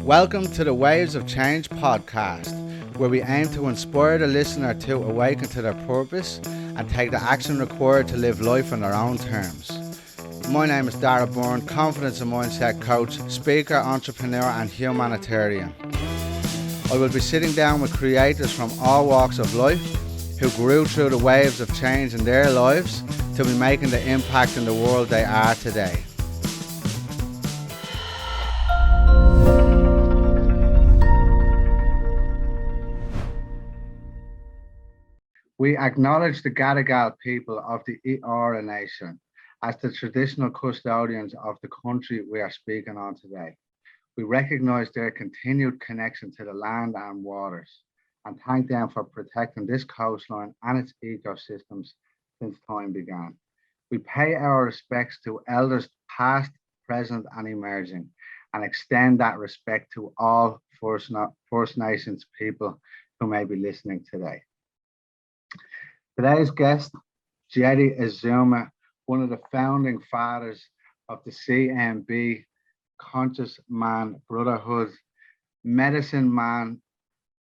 Welcome to the Waves of Change podcast, where we aim to inspire the listener to awaken to their purpose and take the action required to live life on their own terms. My name is Darragh Byrne, confidence and mindset coach, speaker, entrepreneur and humanitarian. I will be sitting down with creators from all walks of life who grew through the waves of change in their lives to be making the impact in the world they are today. We acknowledge the Gadigal people of the Eora Nation as the traditional custodians of the country we are speaking on today. We recognise their continued connection to the land and waters and thank them for protecting this coastline and its ecosystems since time began. We pay our respects to elders past, present and emerging and extend that respect to all First Nations people who may be listening today. Today's guest, Jeddy Azuma, one of the founding fathers of the CMB, Conscious Man Brotherhood, medicine man,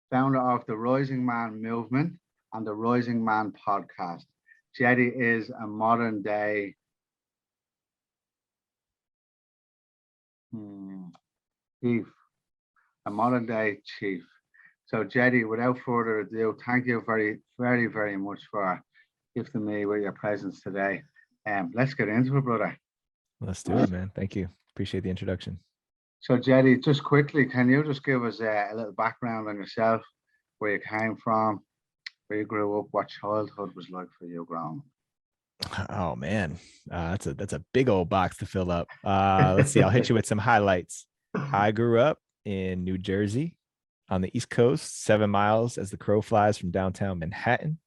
founder of the Rising Man movement and the Rising Man podcast. Jeddy is a modern day chief, So Jeddy, without further ado, thank you very, very, very much for gifting me with your presence today. Let's get into it, brother. Let's do it, man. Thank you. Appreciate the introduction. So Jeddy, just quickly, can you just give us a little background on yourself, where you came from, where you grew up, what childhood was like for you growing up? Oh man, that's a big old box to fill up. Let's see. I'll hit you with some highlights. I grew up in New Jersey, on the East Coast, 7 miles as the crow flies from downtown Manhattan.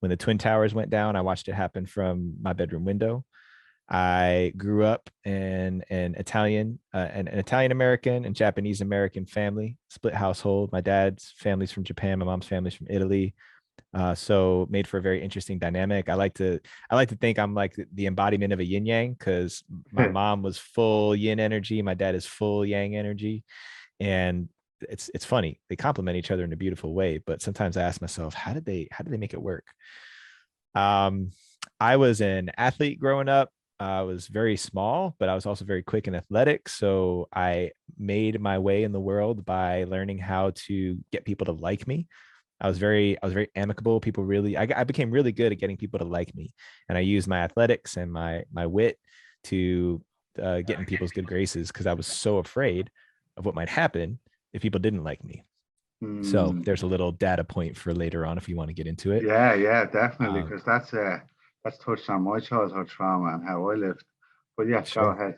When the Twin Towers went down, I watched it happen from my bedroom window. I grew up in an Italian American and Japanese American family, split household. My dad's family's from Japan, my mom's family's from Italy. So made for a very interesting dynamic. I like to think I'm like the embodiment of a yin yang, because my mom was full yin energy, my dad is full yang energy, and it's funny, they complement each other in a beautiful way. But sometimes I ask myself, how did they make it work? I was an athlete growing up. I was very small, but I was also very quick in athletics. So I made my way in the world by learning how to get people to like me. I was very amicable. I became really good at getting people to like me, and I used my athletics and my wit to get in people's good graces, because I was so afraid of what might happen if people didn't like me. So there's a little data point for later on if you want to get into it. Yeah, definitely, because that's touched on my childhood trauma and how I lived. But yeah, sure. Go ahead.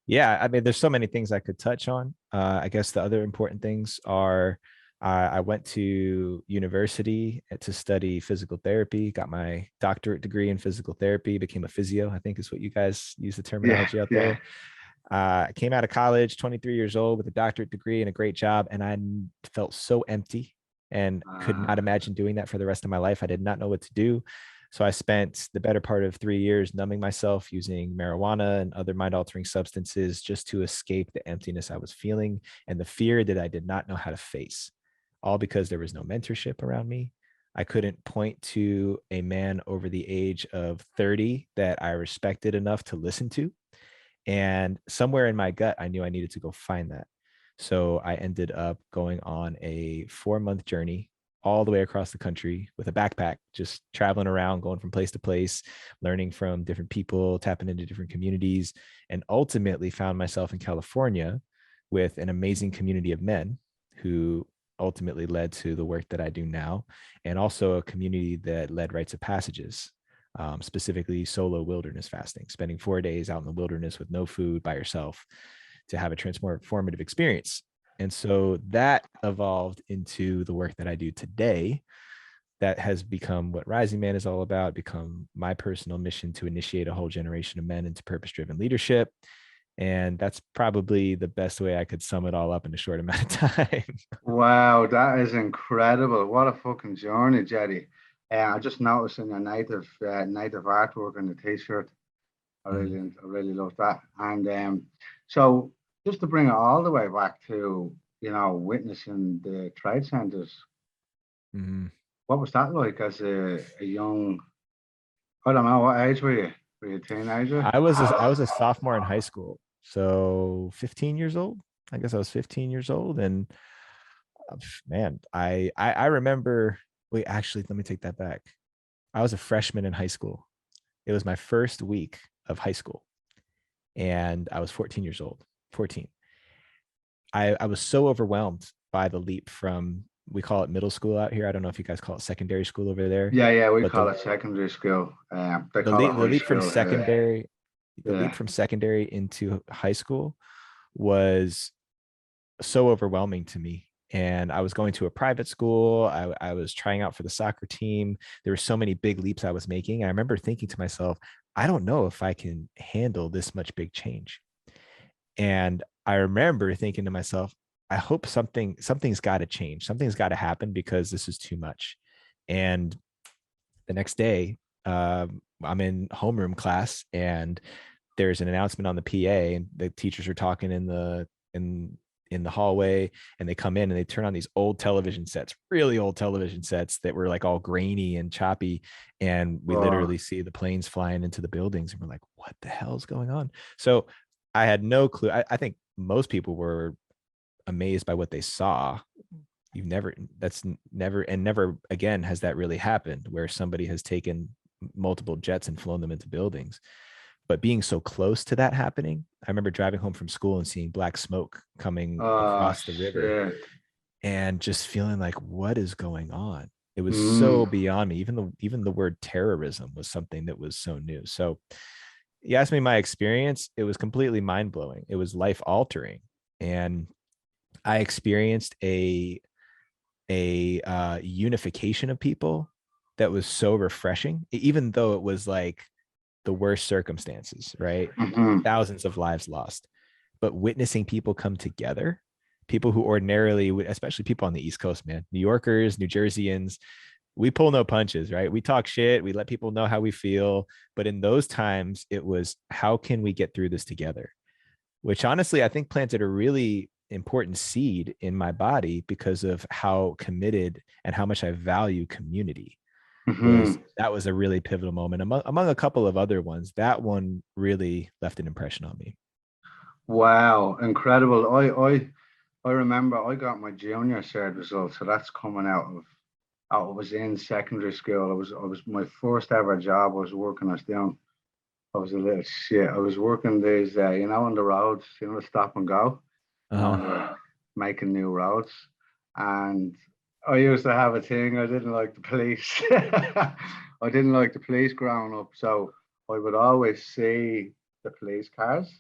Yeah, I mean, there's so many things I could touch on. I guess the other important things are I went to university to study physical therapy, got my doctorate degree in physical therapy, became a physio, I think is what you guys use the terminology out there. I came out of college, 23 years old, with a doctorate degree and a great job. And I felt so empty and could not imagine doing that for the rest of my life. I did not know what to do. So I spent the better part of 3 years numbing myself using marijuana and other mind-altering substances just to escape the emptiness I was feeling and the fear that I did not know how to face, all because there was no mentorship around me. I couldn't point to a man over the age of 30 that I respected enough to listen to. And somewhere in my gut, I knew I needed to go find that. So I ended up going on a 4-month journey all the way across the country with a backpack, just traveling around, going from place to place, learning from different people, tapping into different communities, and ultimately found myself in California with an amazing community of men who ultimately led to the work that I do now, and also a community that led rites of passages. Specifically solo wilderness fasting, spending 4 days out in the wilderness with no food by yourself to have a transformative experience. And so that evolved into the work that I do today. That has become what Rising Man is all about, become my personal mission to initiate a whole generation of men into purpose-driven leadership. And that's probably the best way I could sum it all up in a short amount of time. Wow, that is incredible. What a fucking journey, Jeddy. I just noticed in your native artwork on the t-shirt. I really love that. And so just to bring it all the way back to, witnessing the trade centers, Mhm. what was that like as a young, I don't know, what age were you? Were you a teenager? I was a sophomore in high school, so 15 years old. I guess I was 15 years old, and man, I remember. Wait, actually, let me take that back. I was a freshman in high school. It was my first week of high school, and I was 14 years old. 14. I was so overwhelmed by the leap from, we call it middle school out here. I don't know if you guys call it secondary school over there, Yeah, yeah, we but call it secondary school. They the call it leap, the high leap from school here. secondary, the leap Yeah. from secondary into high school was so overwhelming to me. And I was going to a private school. I was trying out for the soccer team. There were so many big leaps I was making. I remember thinking to myself, I don't know if I can handle this much big change. And I remember thinking to myself, I hope something's got to change. Something's got to happen because this is too much. And the next day, I'm in homeroom class, and there's an announcement on the PA, and the teachers are talking in the hallway, and they come in and they turn on these old television sets, really old television sets that were like all grainy and choppy, and we Oh, literally see the planes flying into the buildings, and we're like, what the hell is going on? So I had no clue. I think most people were amazed by what they saw. You've never, that's never, and never again has that really happened where somebody has taken multiple jets and flown them into buildings. But being so close to that happening, I remember driving home from school and seeing black smoke coming oh, across the river, shit. and just feeling like, what is going on? It was Mm, so beyond me. Even the word terrorism was something that was so new. So you asked me my experience, it was completely mind-blowing. It was life altering. And I experienced a unification of people that was so refreshing, even though it was like the worst circumstances, right? mhm. Thousands of lives lost. But witnessing people come together, people who ordinarily would, especially people on the East Coast, man, New Yorkers, New Jerseyans, we pull no punches, right? We talk shit, we let people know how we feel. But in those times, it was, how can we get through this together? Which honestly, I think planted a really important seed in my body because of how committed and how much I value community. Was Mhm. that was a really pivotal moment among a couple of other ones. That one really left an impression on me. Wow, incredible. I remember I got my junior cert results, so that's coming I was in secondary school. I was my first ever job. I was working. I was a little shit. I was working these, on the roads, the stop and go, Uh-huh. and we're making new roads. And I used to have a thing. I didn't like the police. I didn't like the police growing up, so I would always see the police cars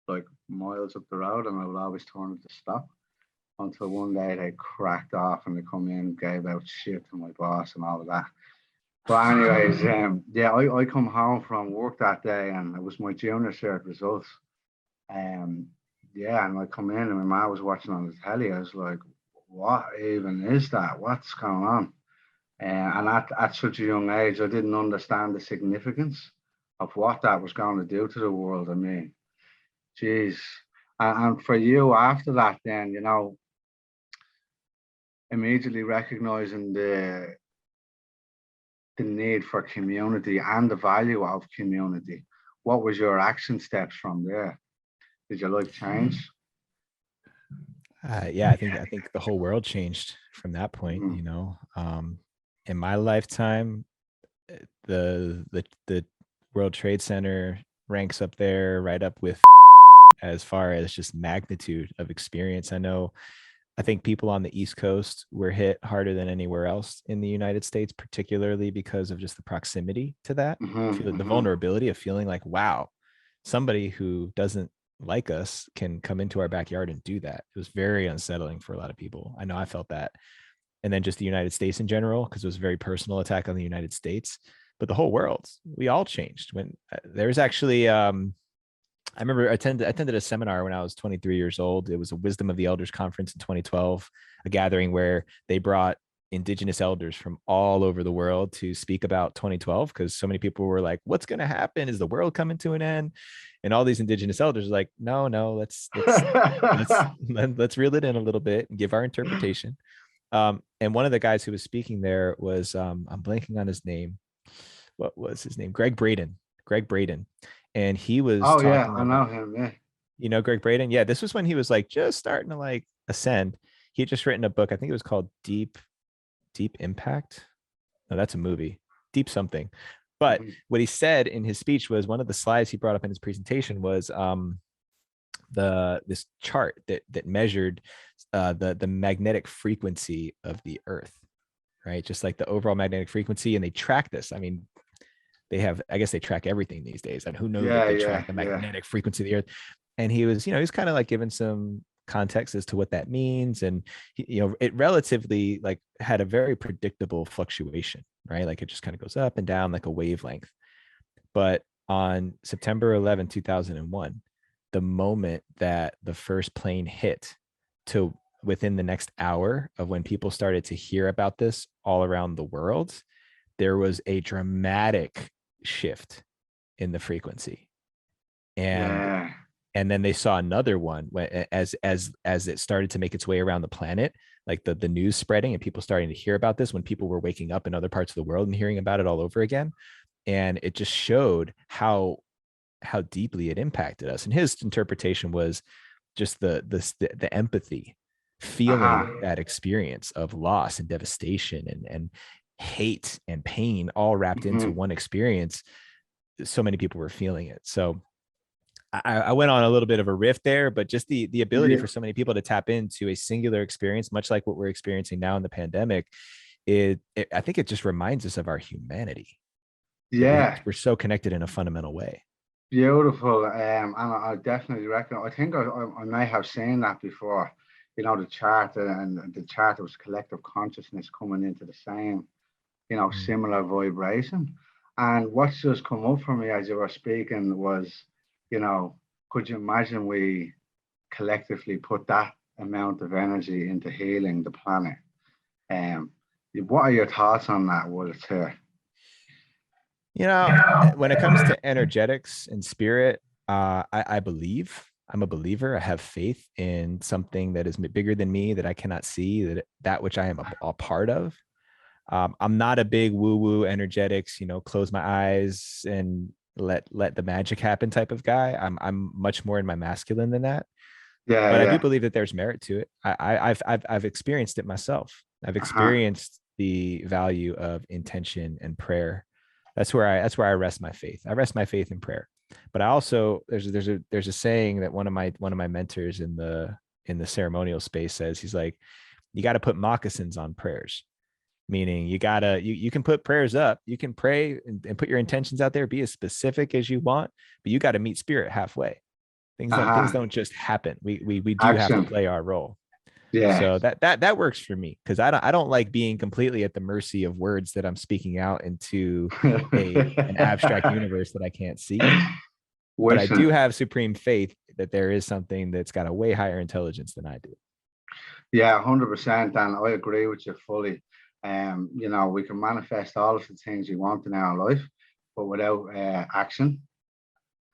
like miles up the road, and I would always turn it to stop until one day they cracked off and they come in, gave out shit to my boss and all of that. But anyways, yeah, I come home from work that day and it was my junior cert results. Um, yeah, and I come in and my mom was watching on the telly. I was like, what even is that? What's going on? And at such a young age, I didn't understand the significance of what that was going to do to the world. I mean, geez. And for you after that, then, immediately recognizing the need for community and the value of community. What was your action steps from there? Did your life change? Yeah, I think the whole world changed from that point. Mm, In my lifetime, the World Trade Center ranks up there, right up with, as far as just magnitude of experience. I think people on the East Coast were hit harder than anywhere else in the United States, particularly because of just the proximity to that, mhm, feeling the mhm. vulnerability of feeling like, wow, somebody who doesn't like us can come into our backyard and do that. It was very unsettling for a lot of people. I know I felt that. And then just the United States in general, because it was a very personal attack on the United States, but the whole world, we all changed. When there's actually, I remember I attended a seminar when I was 23 years old. It was a Wisdom of the Elders conference in 2012, a gathering where they brought indigenous elders from all over the world to speak about 2012, because so many people were like, what's going to happen? Is the world coming to an end? And all these indigenous elders are like, no, let's reel it in a little bit and give our interpretation. And one of the guys who was speaking there was, I'm blanking on his name. What was his name? Greg Braden. And he was Oh yeah, talking I about, know him. Yeah. Greg Braden. Yeah, this was when he was like just starting to like ascend. He had just written a book. I think it was called Deep Impact. No, that's a movie. Deep something. But what he said in his speech was, one of the slides he brought up in his presentation was this chart that measured the magnetic frequency of the Earth, right? Just like the overall magnetic frequency, and they track this. I mean, I guess they track everything these days, and who knows that they track the magnetic frequency of the Earth. And he was, he's kind of like giving some context as to what that means. And it relatively like had a very predictable fluctuation, right? Like it just kind of goes up and down like a wavelength. But on September 11, 2001, the moment that the first plane hit, to within the next hour of when people started to hear about this all around the world, there was a dramatic shift in the frequency. And then they saw another one as it started to make its way around the planet, like the news spreading and people starting to hear about this, when people were waking up in other parts of the world and hearing about it all over again. And it just showed how deeply it impacted us. And his interpretation was just the empathy, feeling that experience of loss and devastation and hate and pain all wrapped into one experience. So many people were feeling it. So I went on a little bit of a riff there, but just the ability for so many people to tap into a singular experience, much like what we're experiencing now in the pandemic, I think it just reminds us of our humanity. Yeah. We're so connected in a fundamental way. Beautiful. And I definitely reckon, I think I may have seen that before, the chart, and the chart was collective consciousness coming into the same, similar vibration. And what's just come up for me as you were speaking was, could you imagine we collectively put that amount of energy into healing the planet? What are your thoughts on that, Will, too? When it comes to energetics and spirit, I believe. I'm a believer. I have faith in something that is bigger than me, that I cannot see, that which I am a part of. I'm not a big woo-woo energetics, close my eyes and let the magic happen type of guy. I'm much more in my masculine than that. But I do believe that there's merit to it. I've experienced it myself. I've experienced the value of intention and prayer. That's where I rest my faith. I rest my faith in prayer. But I also, there's a saying that one of my mentors in the ceremonial space says. He's like, you got to put moccasins on prayers. Meaning you can put prayers up, you can pray and put your intentions out there, be as specific as you want, but you got to meet spirit halfway. Things don't just happen. We do have to play our role. Yeah. So that works for me, because I don't like being completely at the mercy of words that I'm speaking out into an abstract universe that I can't see. But I do have supreme faith that there is something that's got a way higher intelligence than I do. Yeah, 100%, and I agree with you fully. We can manifest all of the things we want in our life, but without action.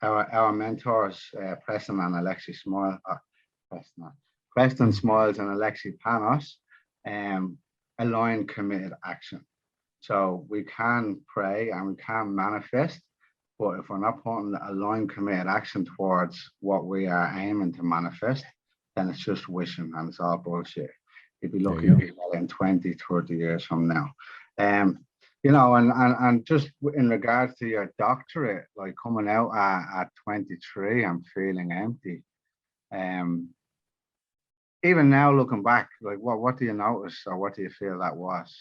Our mentors, Preston Smiles and Alexi Panos, align committed action. So we can pray and we can manifest, but if we're not putting aligned committed action towards what we are aiming to manifest, then it's just wishing and it's all bullshit. You'd be lucky to be in 20, 30 years from now. And just in regards to your doctorate, like coming out at 23 and feeling empty. Even now, looking back, like what do you notice, or what do you feel that was?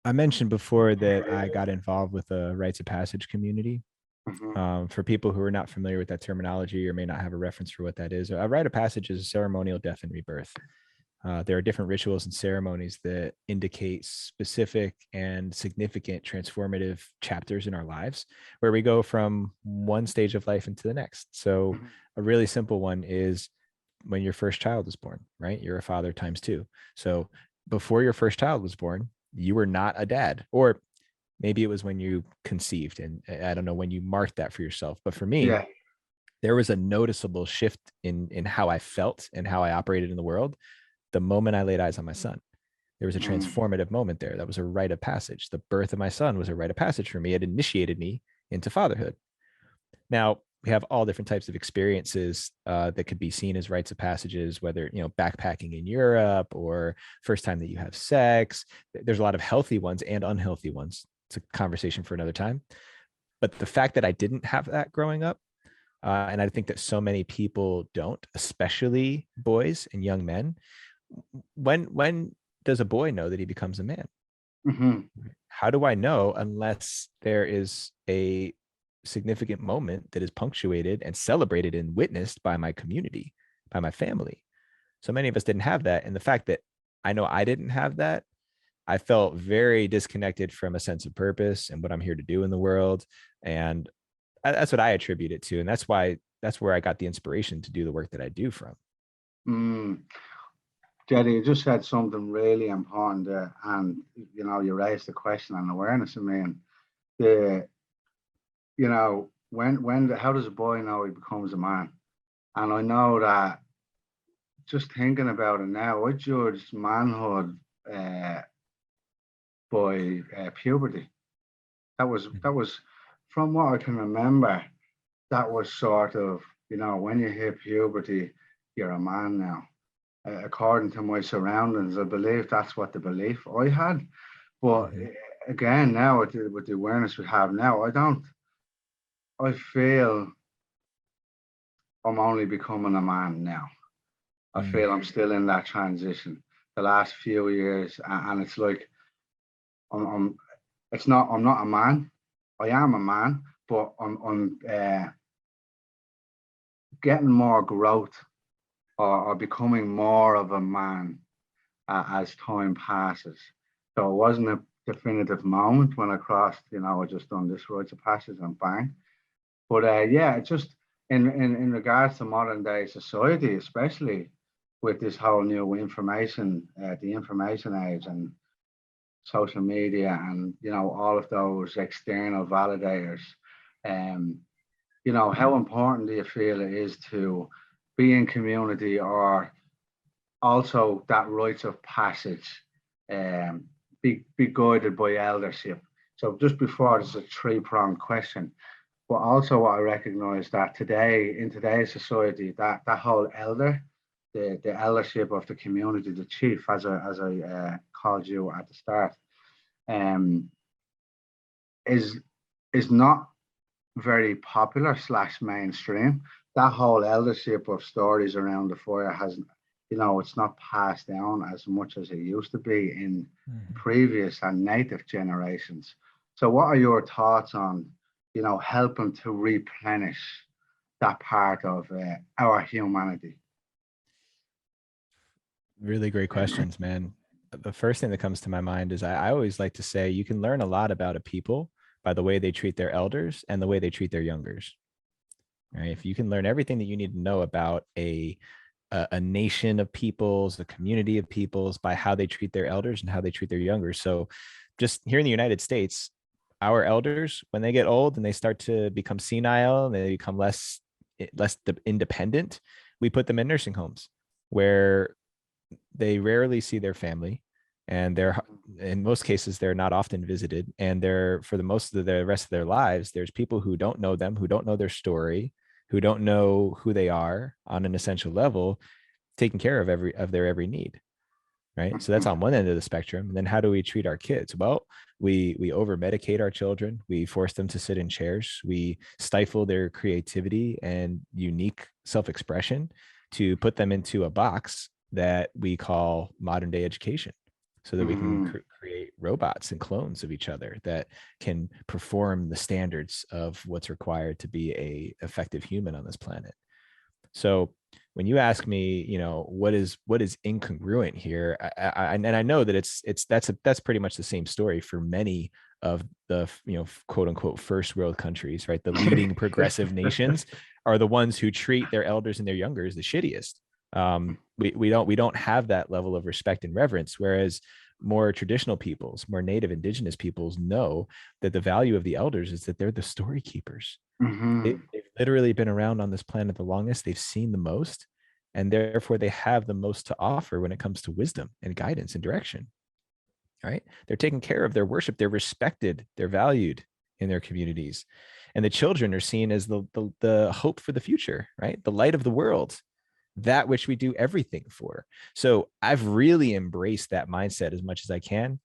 I mentioned before that I got involved with a rites of passage community. For people who are not familiar with that terminology or may not have a reference for what that is, a rite of passage is a ceremonial death and rebirth. There are different rituals and ceremonies that indicate specific and significant transformative chapters in our lives, where we go from one stage of life into the next. So a really simple one is when your first child is born, right? You're a father times two. So before your first child was born, you were not a dad, or maybe it was when you conceived, and I don't know when you marked that for yourself. But for me, Yeah. there was a noticeable shift in how I felt and how I operated in the world the moment I laid eyes on my son. There was a transformative moment there. That was a rite of passage. The birth of my son was a rite of passage for me. It initiated me into fatherhood. Now, we have all different types of experiences that could be seen as rites of passages, whether, backpacking in Europe or first time that you have sex. There's a lot of healthy ones and unhealthy ones. It's a conversation for another time. But the fact that I didn't have that growing up, and I think that so many people don't, especially boys and young men, when does a boy know that he becomes a man? Mm-hmm. How do I know unless there is a significant moment that is punctuated and celebrated and witnessed by my community, by my family? So many of us didn't have that. And the fact that I know I didn't have that, I felt very disconnected from a sense of purpose and what I'm here to do in the world. And that's what I attribute it to. And that's where I got the inspiration to do the work that I do from. Jeddy, you just said something really important there, and you raised the question on awareness. I mean, the how does a boy know he becomes a man? And I know that just thinking about it now, I judged manhood by puberty. That was from what I can remember. That was sort of when you hit puberty, you're a man now. According to my surroundings, I believe that's what the belief I had. But again, now with the awareness we have now, I feel I'm only becoming a man now. I feel I'm still in that transition the last few years, and it's like I'm not a man. I am a man, but I'm getting more growth or becoming more of a man as time passes. So it wasn't a definitive moment when I crossed, I just done this rites of passage and bang. But it's just in regards to modern day society, especially with this whole new information, the information age and social media and, all of those external validators, how important do you feel it is to be in community, or also that rites of passage, be guided by eldership? So just before, there's a three-pronged question, but also what I recognize that today, in today's society, that whole elder, the eldership of the community, the chief, as I called you at the start, is not very popular / mainstream. That whole eldership of stories around the fire hasn't, it's not passed down as much as it used to be in previous and native generations. So what are your thoughts on, helping to replenish that part of our humanity? Really great questions, man. The first thing that comes to my mind is I always like to say you can learn a lot about a people by the way they treat their elders and the way they treat their youngers. Right? If you can learn everything that you need to know about a nation of peoples, a community of peoples, by how they treat their elders and how they treat their youngers. So just here in the United States, our elders, when they get old and they start to become senile and they become less independent, we put them in nursing homes where they rarely see their family, and they're, in most cases, they're not often visited, and they're, for the most of the rest of their lives, there's people who don't know them, who don't know their story, who don't know who they are on an essential level, taking care of their every need. Right. So that's on one end of the spectrum. And then how do we treat our kids? Well, we over medicate our children. We force them to sit in chairs. We stifle their creativity and unique self-expression to put them into a box that we call modern day education, so that we can create robots and clones of each other that can perform the standards of what's required to be a effective human on this planet. So when you ask me, what is incongruent here, and I know that that's pretty much the same story for many of the quote unquote first world countries, right? The leading progressive nations are the ones who treat their elders and their youngers the shittiest. We don't have that level of respect and reverence, whereas more traditional peoples, more native indigenous peoples know that the value of the elders is that they're the story keepers. They've literally been around on this planet the longest. They've seen the most, and therefore they have the most to offer when it comes to wisdom and guidance and direction. Right? They're taken care of, they're worshiped, they're respected, they're valued in their communities. And the children are seen as the hope for the future, right? The light of the world, that which we do everything for. So I've really embraced that mindset as much as I can.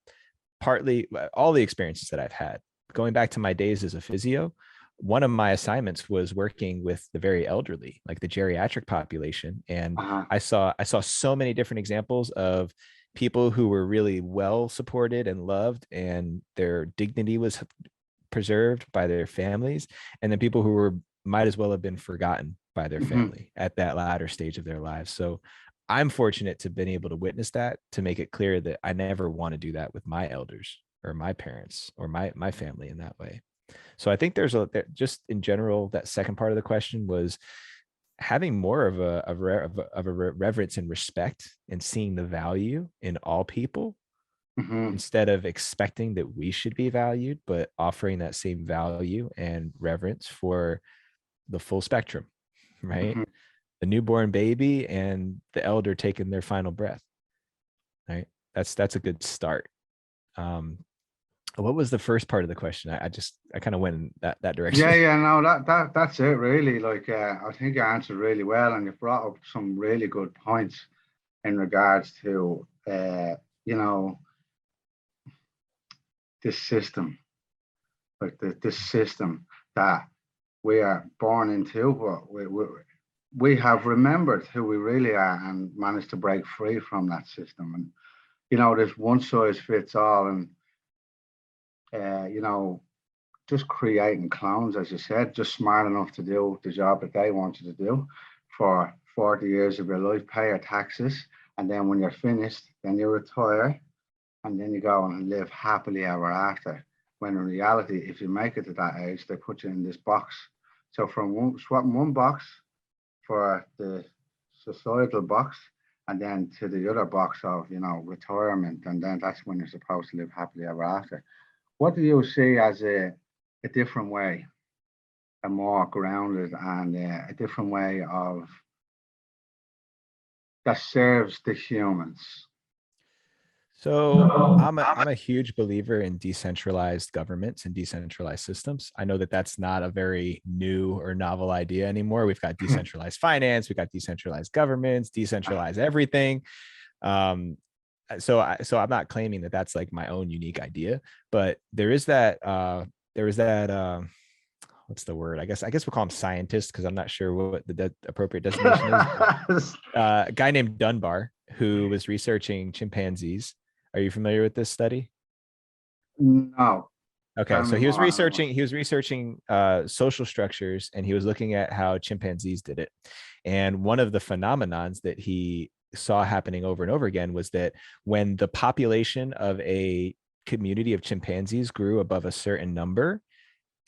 Partly all the experiences that I've had, going back to my days as a physio, one of my assignments was working with the very elderly, like the geriatric population. And I saw so many different examples of people who were really well supported and loved, and their dignity was preserved by their families. And then people who were might as well have been forgotten by their family at that latter stage of their lives. So I'm fortunate to have been able to witness that, to make it clear that I never want to do that with my elders or my parents or my family in that way. So I think there's just in general, that second part of the question was having more of a reverence and respect, and seeing the value in all people, instead of expecting that we should be valued, but offering that same value and reverence for the full spectrum, right? The newborn baby and the elder taking their final breath, right? That's a good start. What was the first part of the question? I kind of went in that direction. Yeah, no, that's it really. Like, I think you answered really well, and you brought up some really good points in regards to, you know, this system, like this system that we are born into, but we have remembered who we really are and managed to break free from that system. And, you know, there's one size fits all, and, you know, just creating clones, as you said, just smart enough to do the job that they wanted to do for 40 years of your life, pay your taxes, and then when you're finished, then you retire, and then you go and live happily ever after. When in reality, if you make it to that age, they put you in this box. So from swapping one box for the societal box, and then to the other box of, you know, retirement, and then that's when you're supposed to live happily ever after. What do you see as a different way, a more grounded and a different way of that serves the humans? So I'm a huge believer in decentralized governments and decentralized systems. I know that that's not a very new or novel idea anymore. We've got decentralized finance, we've got decentralized governments, decentralized everything. So I'm not claiming that that's like my own unique idea, but there is that what's the word? I guess we'll call them scientists, because I'm not sure what the appropriate designation is. A guy named Dunbar, who was researching chimpanzees. Are you familiar with this study? No. Okay, so he was researching social structures, and he was looking at how chimpanzees did it. And one of the phenomenons that he saw happening over and over again was that when the population of a community of chimpanzees grew above a certain number,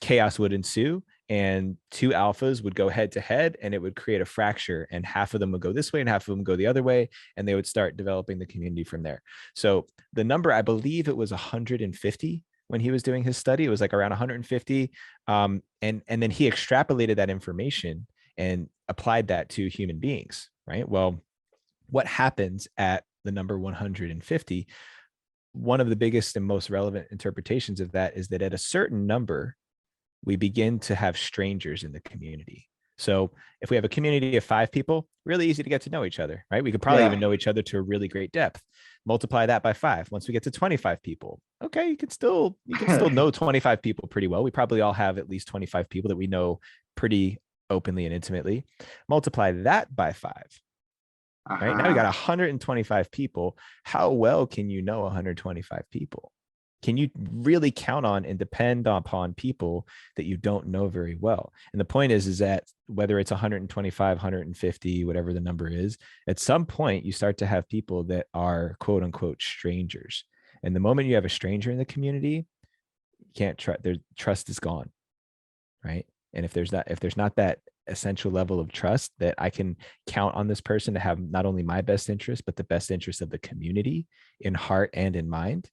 chaos would ensue, and two alphas would go head to head, and it would create a fracture, and half of them would go this way and half of them go the other way, and they would start developing the community from there. So the number, I believe it was 150 when he was doing his study. It was like around 150. And then he extrapolated that information and applied that to human beings, right? Well, what happens at the number 150? One of the biggest and most relevant interpretations of that is that at a certain number, we begin to have strangers in the community. So if we have a community of 5 people, really easy to get to know each other, right? We could probably even know each other to a really great depth. Multiply that by 5. Once we get to 25 people, okay, you can still know 25 people pretty well. We probably all have at least 25 people that we know pretty openly and intimately. Multiply that by 5. Right now we got 125 people. How well can you know 125 people? Can you really count on and depend upon people that you don't know very well? And the point is that whether it's 125, 150, whatever the number is, at some point you start to have people that are quote unquote strangers. And the moment you have a stranger in the community, you can't trust, their trust is gone. Right. And if there's not that essential level of trust that I can count on this person to have not only my best interest, but the best interest of the community in heart and in mind,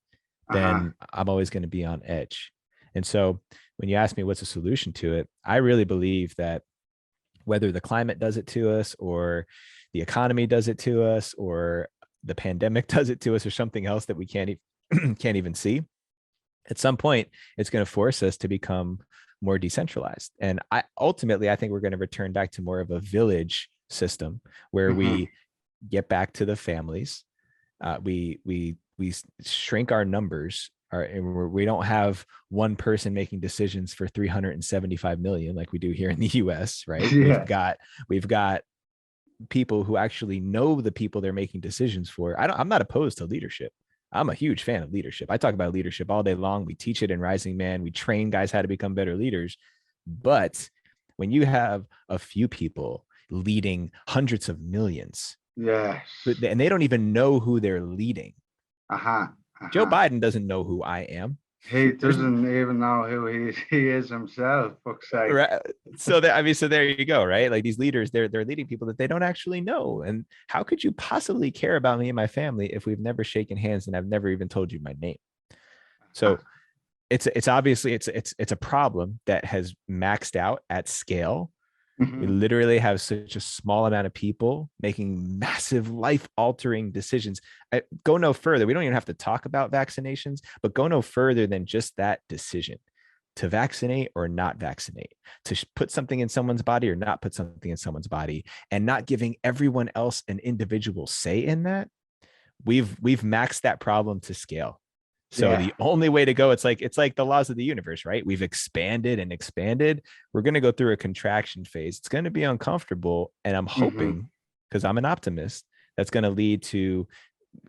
then I'm always going to be on edge. And so when you ask me what's a solution to it, I really believe that whether the climate does it to us, or the economy does it to us, or the pandemic does it to us, or something else that we can't even see, at some point it's going to force us to become more decentralized. And I think we're going to return back to more of a village system where we get back to the families. We shrink our numbers, and we don't have one person making decisions for 375 million like we do here in the US, right? Yeah. We've got people who actually know the people they're making decisions for. I'm not opposed to leadership. I'm a huge fan of leadership. I talk about leadership all day long. We teach it in Rising Man. We train guys how to become better leaders. But when you have a few people leading hundreds of millions, Yes. and they don't even know who they're leading. Joe Biden doesn't know who I am. He doesn't even know who he is himself. Fuck's sake. Right. So there you go, right? Like these leaders, they're leading people that they don't actually know. And how could you possibly care about me and my family if we've never shaken hands and I've never even told you my name? So it's obviously it's a problem that has maxed out at scale. We literally have such a small amount of people making massive life-altering decisions. Go no further. We don't even have to talk about vaccinations, but go no further than just that decision to vaccinate or not vaccinate, to put something in someone's body or not put something in someone's body, and not giving everyone else an individual say in that. We've maxed that problem to scale. So the only way to go, it's like the laws of the universe, right? We've expanded and expanded. We're going to go through a contraction phase. It's going to be uncomfortable. And I'm hoping, because I'm an optimist, that's going to lead to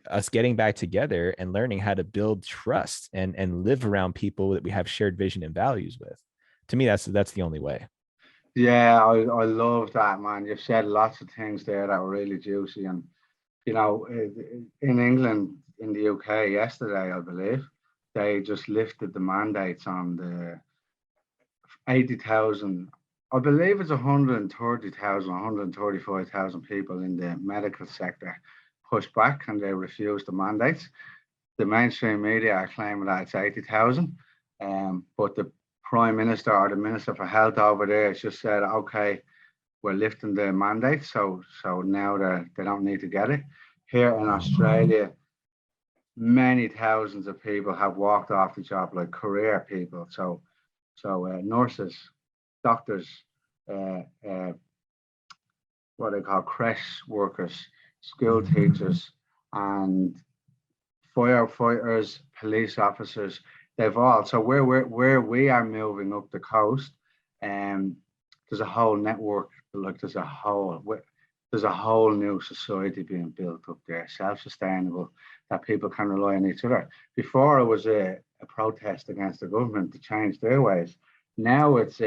us getting back together and learning how to build trust and live around people that we have shared vision and values with. To me, that's the only way. Yeah, I love that, man. You've said lots of things there that were really juicy. And, you know, in England, in the UK yesterday, I believe, they just lifted the mandates on the 80,000. I believe it's 130,000, 135,000 people in the medical sector pushed back and they refused the mandates. The mainstream media are claiming that it's 80,000, but the Prime Minister or the Minister for Health over there has just said, okay, we're lifting the mandate, so now they don't need to get it. Here in Australia, many thousands of people have walked off the job, like career people. So nurses, doctors, what they call creche workers, school teachers, and firefighters, police officers. They've all. So where we are moving up the coast, there's a whole network. Like there's a whole new society being built up there, self-sustainable, that people can rely on each other. Before it was a protest against the government to change their ways. Now it's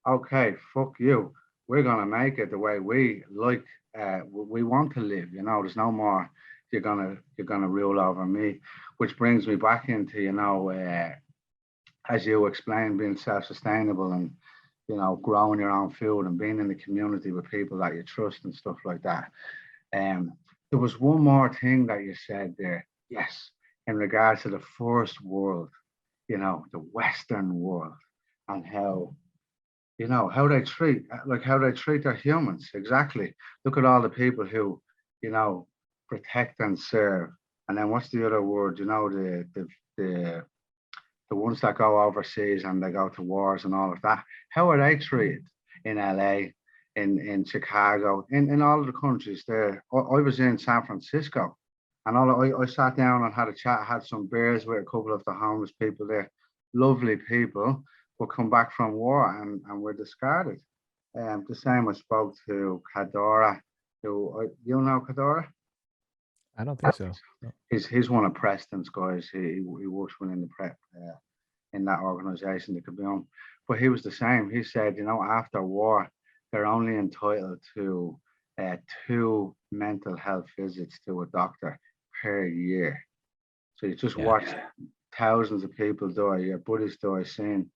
okay, fuck you. We're gonna make it the way we like. We want to live. You know, there's no more. You're gonna rule over me, which brings me back into, you know, as you explained, being self-sustainable and, you know, growing your own food and being in the community with people that you trust and stuff like that. There was one more thing that you said there. Yes, in regards to the first world, you know, the Western world, and how, you know, how they treat their humans. Exactly. Look at all the people who, you know, protect and serve. And then what's the other word? You know, the ones that go overseas and they go to wars and all of that. How are they treated in LA, in Chicago, in all of the countries there? I was in San Francisco, and I sat down and had a chat, had some beers with a couple of the homeless people there. Lovely people, but come back from war and were discarded. The same I spoke to Cadora, who, you know Cadora? I don't think so. No. He's one of Preston's guys. He works within the prep in that organization, the Kabum. But he was the same. He said, you know, after war, they're only entitled to 2 mental health visits to a doctor per year. So you just watch thousands of people die, your buddies die soon,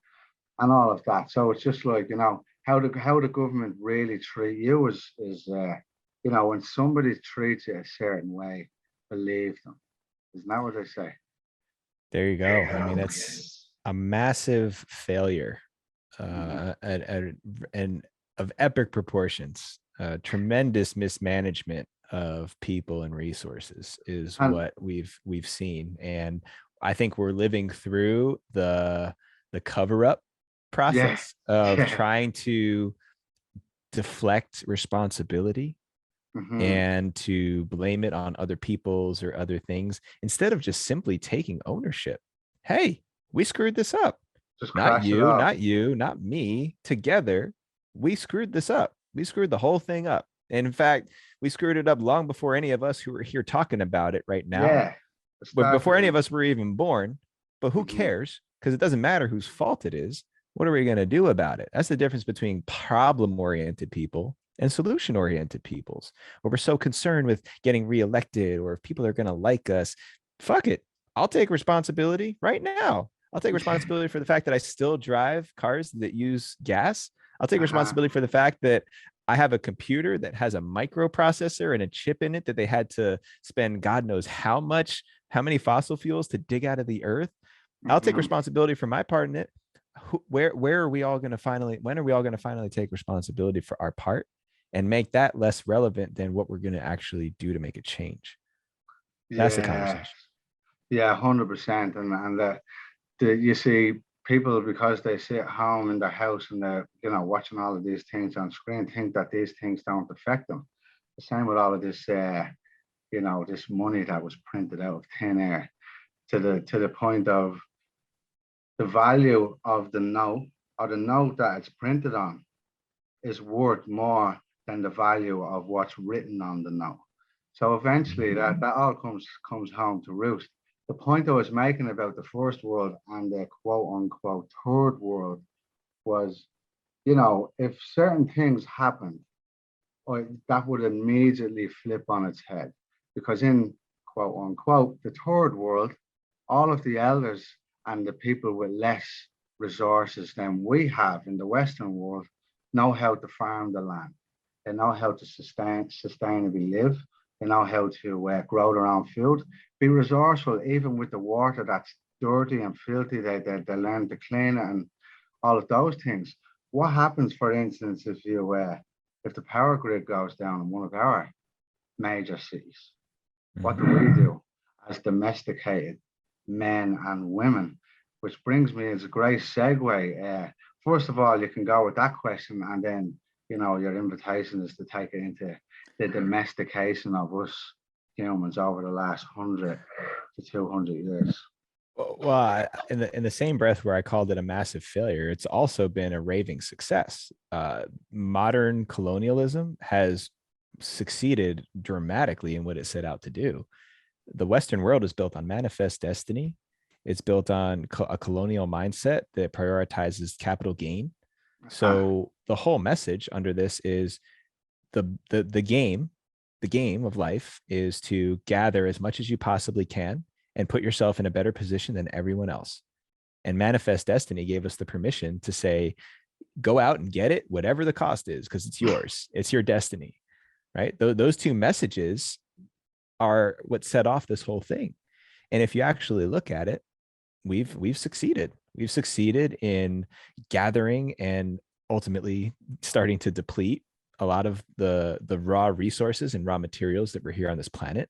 and all of that. So it's just like, you know, how the government really treat you is you know, when somebody treats you a certain way, believe them. Isn't that what they say? There you go. I mean, Oh, that's yes. a massive failure, Mhm. and of epic proportions. Tremendous mismanagement of people and resources is And what we've seen, and I think we're living through the cover up yeah, process of yeah. trying to deflect responsibility Hmm. and to blame it on other people's or other things instead of just simply taking ownership. Hey, we screwed this up. Just Not crash it you, off. not you, not me. Together, we screwed this up. We screwed the whole thing up. And in fact, we screwed it up long before any of us who are here talking about it right now, Yeah. It but started before any in. of us were even born. But who Mhm. cares? Because it doesn't matter whose fault it is. What are we going to do about it? That's the difference between problem oriented people and solution oriented peoples, where we're so concerned with getting reelected or if people are going to like us. Fuck it. I'll take responsibility right now. I'll take responsibility for the fact that I still drive cars that use gas. I'll take Uh-huh. responsibility for the fact that I have a computer that has a microprocessor and a chip in it that they had to spend God knows how many fossil fuels to dig out of the earth. I'll take Mhm. responsibility for my part in it. Where are we all going to finally, when are we all going to finally take responsibility for our part and make that less relevant than what we're going to actually do to make a change? That's the Yeah. conversation. Yeah, 100%. And you see people, because they sit at home in their house and they're, you know, watching all of these things on screen, think that these things don't affect them. The same with all of this, you know, this money that was printed out of thin air, to the point of the value of the note, or the note that it's printed on, is worth more than the value of what's written on the note. So eventually that all comes home to roost. The point I was making about the first world and the quote unquote third world was, you know, if certain things happened, or that would immediately flip on its head. Because in quote unquote the third world, all of the elders and the people with less resources than we have in the Western world know how to farm the land. They know how to sustainably live. They know how to grow their own food, be resourceful, even with the water that's dirty and filthy. They learn to clean it and all of those things. What happens, for instance, if the power grid goes down in one of our major cities? What do we Mhm. do as domesticated men and women? Which brings me as a great segue. First of all, you can go with that question, and then, you know, your invitation is to take it into the domestication of us humans over the last 100 to 200 years. Well, in the same breath where I called it a massive failure, it's also been a raving success. Modern colonialism has succeeded dramatically in what it set out to do. The Western world is built on manifest destiny. It's built on a colonial mindset that prioritizes capital gain. Uh, So the whole message under this is the game, the game of life is to gather as much as you possibly can and put yourself in a better position than everyone else. And manifest destiny gave us the permission to say, go out and get it, whatever the cost is, because it's yours. It's your destiny, right? Those two messages are what set off this whole thing. And if you actually look at it, we've succeeded. We've succeeded in gathering and ultimately starting to deplete a lot of the raw resources and raw materials that were here on this planet.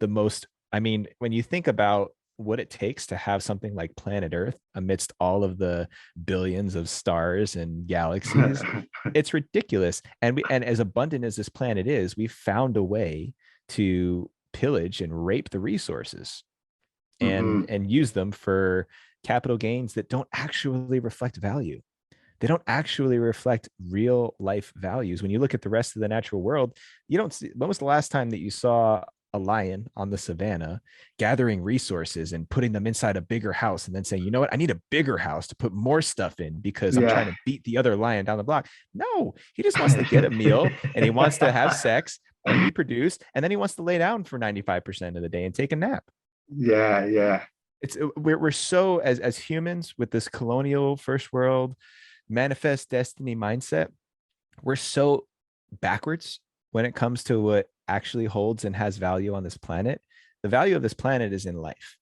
The most, I mean, when you think about what it takes to have something like planet Earth amidst all of the billions of stars and galaxies, it's ridiculous. And as abundant as this planet is, we've found a way to pillage and rape the resources hmm and use them for capital gains that don't actually reflect value. They don't actually reflect real life values. When you look at the rest of the natural world, you don't see. When was the last time that you saw a lion on the savannah gathering resources and putting them inside a bigger house and then saying, you know what, I need a bigger house to put more stuff in because I'm trying Yeah. to beat the other lion down the block? No, he just wants to get a meal and he wants to have sex and reproduce. And then he wants to lay down for 95% of the day and take a nap. Yeah. It's we're so as humans with this colonial first world manifest destiny mindset, we're so backwards when it comes to what actually holds and has value on this planet. The value of this planet is in life.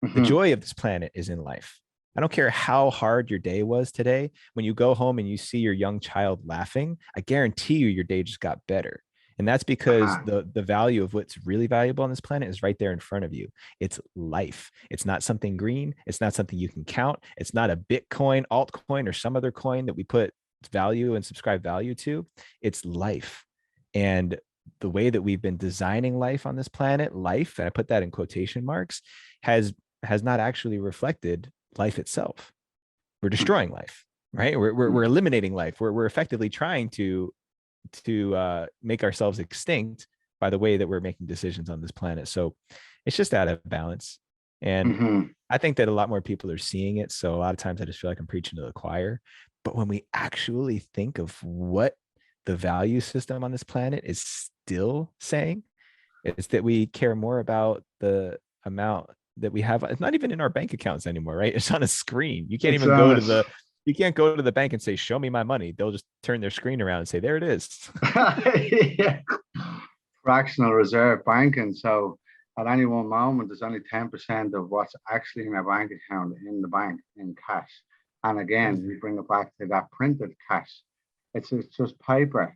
The joy of this planet is in life. I don't care how hard your day was today. When you go home and you see your young child laughing, I guarantee you your day just got better. And that's because the value of what's really valuable on this planet is right there in front of you. It's life. It's not something green. It's not something you can count. It's not a Bitcoin, altcoin, or some other coin that we put value and subscribe value to. It's life. And the way that we've been designing life on this planet, life, and I put that in quotation marks, has not actually reflected life itself. We're destroying life, right? We're eliminating life. We're effectively trying to make ourselves extinct by the way that we're making decisions on this planet. So it's just out of balance. And I think that a lot more people are seeing it. So a lot of times I just feel like I'm preaching to the choir. But when we actually think of what the value system on this planet is still saying, is that we care more about the amount that we have. It's not even in our bank accounts anymore, right? It's on a screen. You can't even go to the bank and say, show me my money. They'll just turn their screen around and say, there it is. Yeah. Fractional reserve banking. So at any one moment, there's only 10% of what's actually in a bank account in the bank in cash. And again, we bring it back to that printed cash. It's just paper.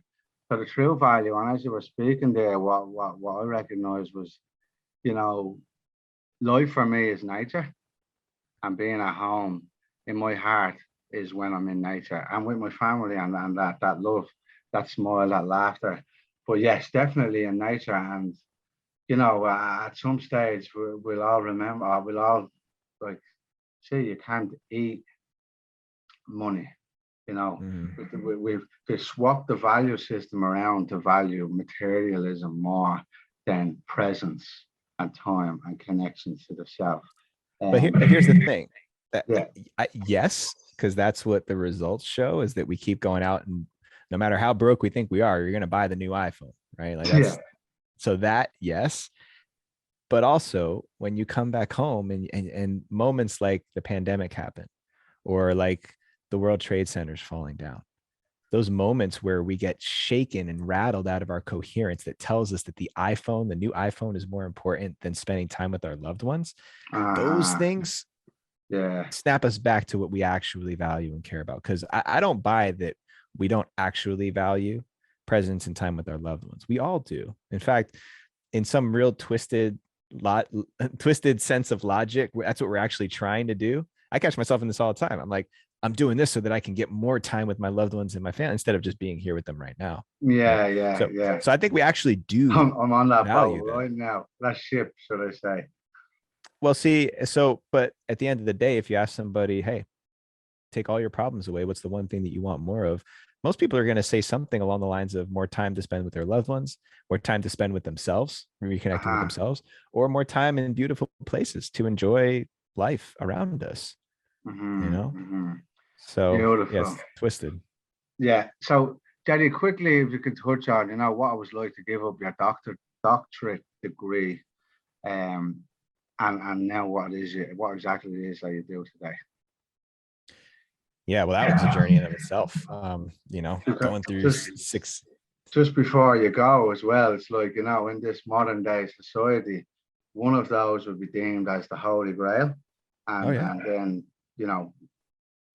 So the true value, and as you were speaking there, what I recognized was, life for me is nature, and being at home in my heart is when I'm in nature and with my family, and that love, that smile, that laughter. But yes, definitely in nature. And at some stage we'll all remember, we'll all like say you can't eat money. We've swapped the value system around to value materialism more than presence and time and connection to the self. But here's the thing. Yes, because that's what the results show, is that we keep going out, and no matter how broke we think we are, you're going to buy the new iPhone, right? Like that's so that, yes. But also when you come back home and moments like the pandemic happen, or like the World Trade Center's falling down, those moments where we get shaken and rattled out of our coherence, that tells us that the new iPhone is more important than spending time with our loved ones. Those things snap us back to what we actually value and care about. Because I don't buy that we don't actually value presence and time with our loved ones. We all do. In fact, in some real twisted sense of logic, that's what we're actually trying to do. I catch myself in this all the time. I'm like, I'm doing this so that I can get more time with my loved ones and my family instead of just being here with them right now. So I think we actually do. I'm on that boat right now. That ship, should I say? Well, see, but at the end of the day, if you ask somebody, hey, take all your problems away, what's the one thing that you want more of? Most people are going to say something along the lines of more time to spend with their loved ones, more time to spend with themselves, reconnecting with themselves, or more time in beautiful places to enjoy life around us. So beautiful. Yes, twisted. Yeah. So Jeddy, quickly, if you could touch on, what it was like to give up your doctorate degree, and now what exactly it is that you do today. Yeah, well, that was a journey in of itself. Going through six. Just before you go as well, it's like, in this modern day society, one of those would be deemed as the Holy Grail. And then,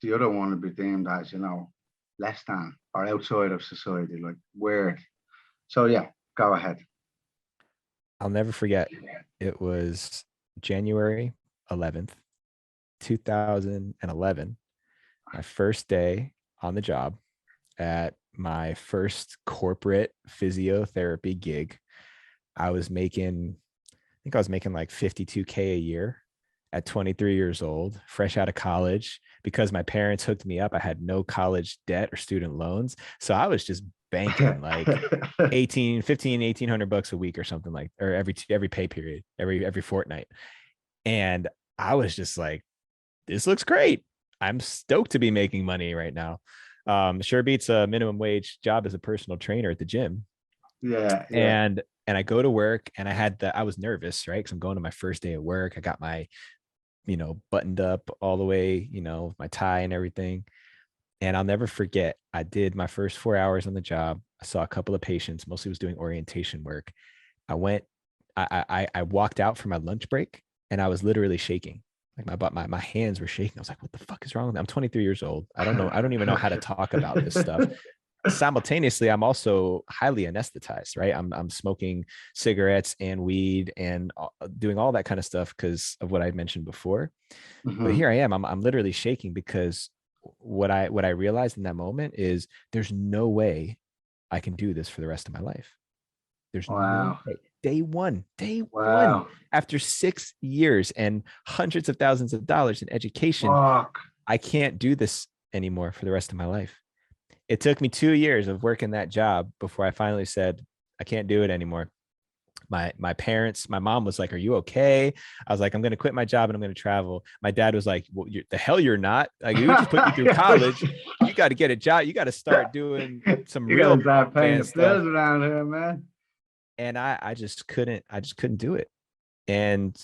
the other one would be deemed as, less than or outside of society, like weird. So yeah, go ahead. I'll never forget. It was January 11th, 2011. My first day on the job at my first corporate physiotherapy gig. I think I was making like $52K a year at 23 years old, fresh out of college. Because my parents hooked me up, I had no college debt or student loans. So I was just banking like $1,800 a week or something, like, or every pay period, every fortnight. And I was just like, this looks great. I'm stoked to be making money right now. Sure beats a minimum wage job as a personal trainer at the gym. Yeah. And I go to work, and I was nervous, right? Because I'm going to my first day of work. I got my, buttoned up all the way, my tie and everything. And I'll never forget, I did my first 4 hours on the job. I saw a couple of patients, mostly was doing orientation work. I went, I walked out for my lunch break and I was literally shaking. Like my hands were shaking. I was like, what the fuck is wrong with me? I'm 23 years old. I don't know. I don't even know how to talk about this stuff. Simultaneously, I'm also highly anesthetized, right? I'm smoking cigarettes and weed and doing all that kind of stuff because of what I mentioned before. But here I am, I'm literally shaking because what I realized in that moment is there's no way I can do this for the rest of my life. There's no Wow. way. Day one, Wow. after 6 years and hundreds of thousands of dollars in education, Fuck. I can't do this anymore for the rest of my life. It took me 2 years of working that job before I finally said, I can't do it anymore. My parents, my mom was like, are you okay? I was like, I'm going to quit my job and I'm going to travel. My dad was like, well, the hell you're not. Like, we just put you through college. You got to get a job. You got to start doing some You gotta real start paying the advanced stuff. bills around here, man. And I just couldn't do it. And,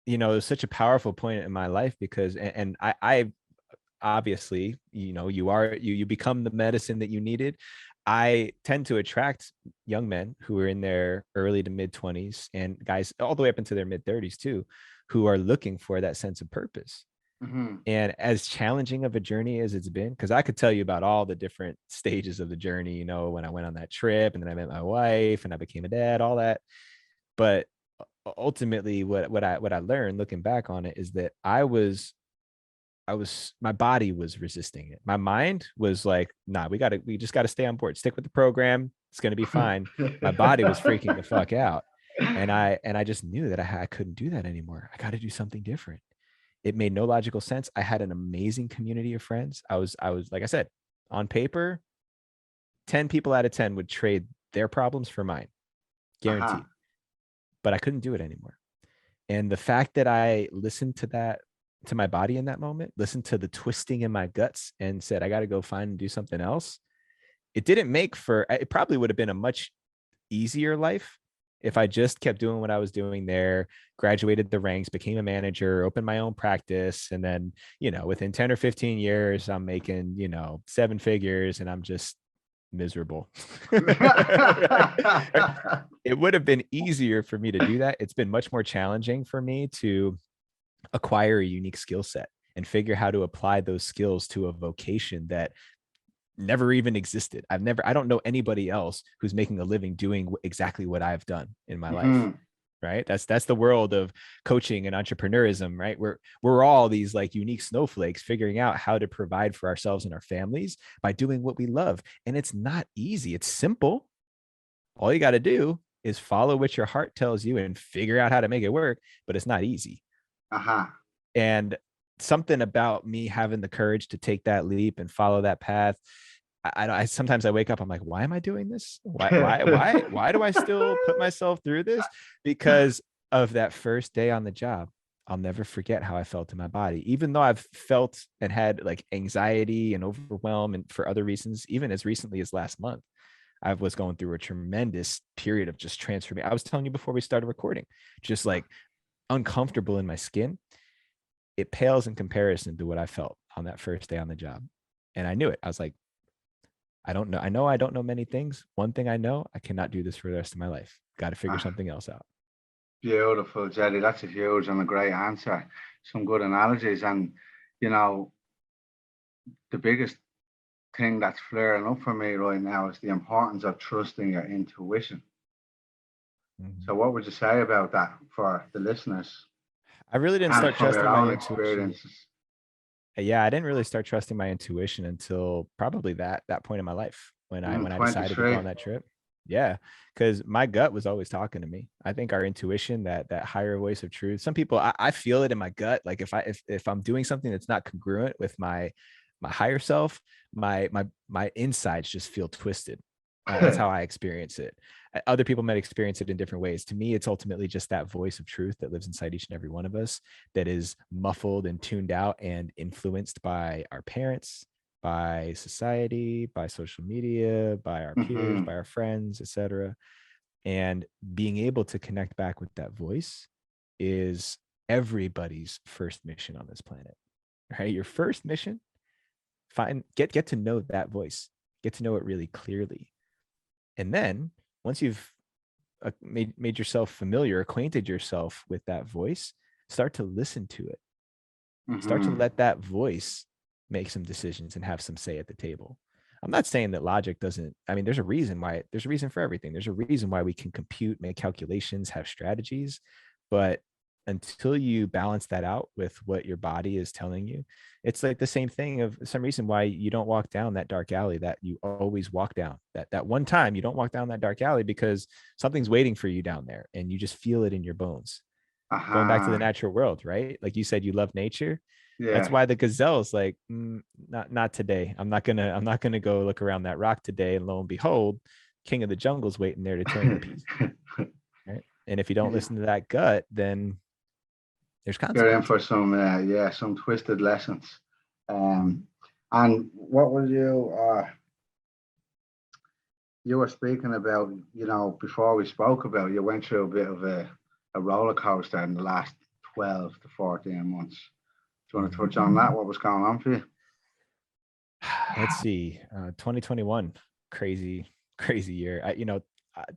you know, it was such a powerful point in my life because, and I obviously, you know, you become the medicine that you needed. I tend to attract young men who are in their early to mid 20s and guys all the way up into their mid 30s too, who are looking for that sense of purpose. And as challenging of a journey as it's been, because I could tell you about all the different stages of the journey, you know, when I went on that trip and then I met my wife and I became a dad, all that. But ultimately, what I learned looking back on it is that my body was resisting it. My mind was like, nah, we just got to stay on board, stick with the program. It's going to be fine. My body was freaking the fuck out. And I just knew that I couldn't do that anymore. I got to do something different. It made no logical sense. I had an amazing community of friends. I was, like I said, on paper, 10 people out of 10 would trade their problems for mine, guaranteed. But I couldn't do it anymore. And the fact that I listened to my body in that moment, listened to the twisting in my guts and said, I got to go find and do something else. It probably would have been a much easier life if I just kept doing what I was doing there, graduated the ranks, became a manager, opened my own practice. And then, you know, within 10 or 15 years, I'm making, you know, 7 figures and I'm just miserable. It would have been easier for me to do that. It's been much more challenging for me to acquire a unique skill set and figure how to apply those skills to a vocation that never even existed. I don't know anybody else who's making a living doing exactly what I've done in my life. Right. That's the world of coaching and entrepreneurism, right? We're all these like unique snowflakes figuring out how to provide for ourselves and our families by doing what we love. And it's not easy. It's simple. All you got to do is follow what your heart tells you and figure out how to make it work, but it's not easy. And something about me having the courage to take that leap and follow that path. I sometimes I wake up, I'm like, why am I doing this? Why do I still put myself through this? Because of that first day on the job. I'll never forget how I felt in my body, even though I've felt and had like anxiety and overwhelm and for other reasons, even as recently as last month. I was going through a tremendous period of just transformation. I was telling you before we started recording, just like uncomfortable in my skin. It pales in comparison to what I felt on that first day on the job. And I knew it. I was like, I don't know. I don't know many things. One thing I know, I cannot do this for the rest of my life. Got to figure something else out. Beautiful, Jeddy. That's a huge and a great answer. Some good analogies. And, you know, the biggest thing that's flaring up for me right now is the importance of trusting your intuition. So what would you say about that for the listeners? I really didn't start from trusting your my own intuition. experiences. Yeah, I didn't really start trusting my intuition until probably that point in my life when I decided to go on that trip. Yeah, because my gut was always talking to me. I think our intuition, that higher voice of truth. Some people, I feel it in my gut. Like if I'm doing something that's not congruent with my higher self, my insides just feel twisted. That's how I experience it. Other people might experience it in different ways. To me, it's ultimately just that voice of truth that lives inside each and every one of us that is muffled and tuned out and influenced by our parents, by society, by social media, by our peers, by our friends, etc. And being able to connect back with that voice is everybody's first mission on this planet, right? Your first mission Get to know that voice, get to know it really clearly. And then once you've made yourself familiar, acquainted yourself with that voice, start to listen to it. Start to let that voice make some decisions and have some say at the table. I'm not saying that logic doesn't, I mean, there's a reason for everything. There's a reason why we can compute, make calculations, have strategies. But until you balance that out with what your body is telling you, it's like the same thing of some reason why you don't walk down that dark alley that you always walk down. That one time you don't walk down that dark alley because something's waiting for you down there and you just feel it in your bones. Going back to the natural world, right? Like you said, you love nature. Yeah. That's why the gazelle's like, not today. I'm not gonna go look around that rock today. And lo and behold, king of the jungle's waiting there to tear you to pieces. Right? And if you don't listen to that gut, then there's consequences. You're in for some some twisted lessons. And what was you were speaking about, you know, before we spoke about, you went through a bit of a roller coaster in the last 12 to 14 months. Do you want to touch on that? What was going on for you? Let's see. 2021, crazy year.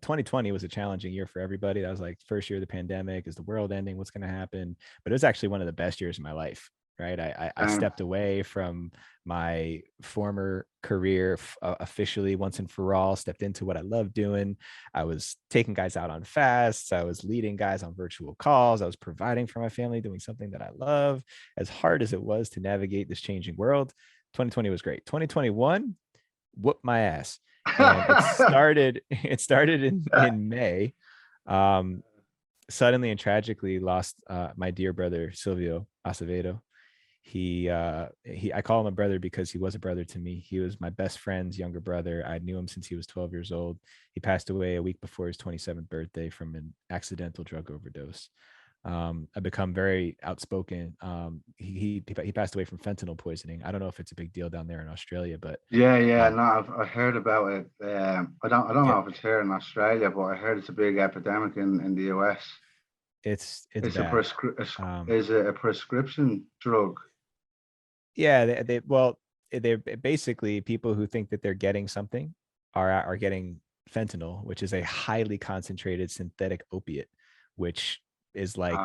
2020 was a challenging year for everybody. That was like first year of the pandemic. Is the world ending? What's going to happen? But it was actually one of the best years of my life. Right. I stepped away from my former career officially once and for all, stepped into what I love doing. I was taking guys out on fasts. I was leading guys on virtual calls. I was providing for my family, doing something that I love. As hard as it was to navigate this changing world, 2020 was great. 2021 whooped my ass. And it started in May. Suddenly and tragically lost my dear brother, Silvio Acevedo. I call him a brother because he was a brother to me. He was my best friend's younger brother. I knew him since he was 12 years old. He passed away a week before his 27th birthday from an accidental drug overdose. I've become very outspoken. He passed away from fentanyl poisoning. I don't know if it's a big deal down there in Australia, but no, I've heard about it. I don't know if it's here in Australia, but I heard it's a big epidemic in the US. It's Is bad. Is it a prescription drug? Yeah, they're basically people who think that they're getting something are getting fentanyl, which is a highly concentrated synthetic opiate, which is like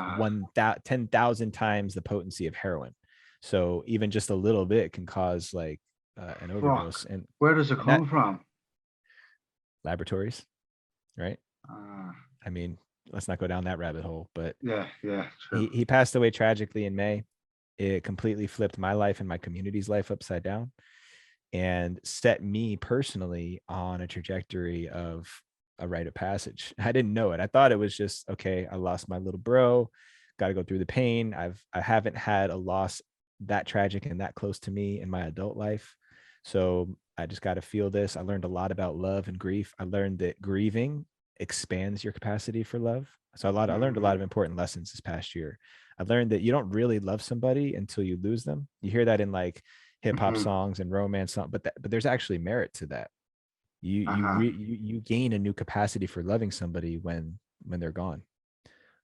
10,000 times the potency of heroin. So even just a little bit can cause like an overdose. And where does it come from? Laboratories, right? I mean, let's not go down that rabbit hole, but yeah, true. He passed away tragically in May. It completely flipped my life and my community's life upside down and set me personally on a trajectory of a rite of passage. I didn't know it. I thought it was just, okay, I lost my little bro, got to go through the pain. I haven't had a loss that tragic and that close to me in my adult life. So I just got to feel this. I learned a lot about love and grief. I learned that grieving expands your capacity for love. So I learned a lot of important lessons this past year. I learned that you don't really love somebody until you lose them. You hear that in like hip hop songs and romance songs, but there's actually merit to that. You gain a new capacity for loving somebody when they're gone,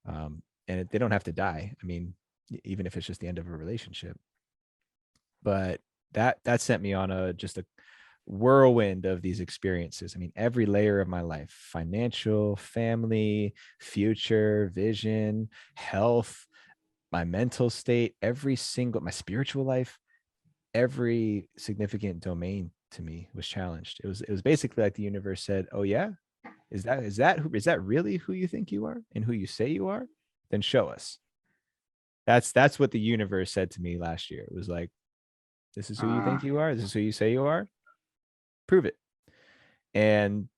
and they don't have to die. I mean, even if it's just the end of a relationship. But that sent me on just a whirlwind of these experiences. I mean, every layer of my life: financial, family, future, vision, health, my mental state, my spiritual life, every significant domain to me was challenged. It was basically like the universe said, "Oh yeah, is that really who you think you are and who you say you are? Then show us." That's what the universe said to me last year. It was like, "This is who you think you are. This is who you say you are. Prove it." And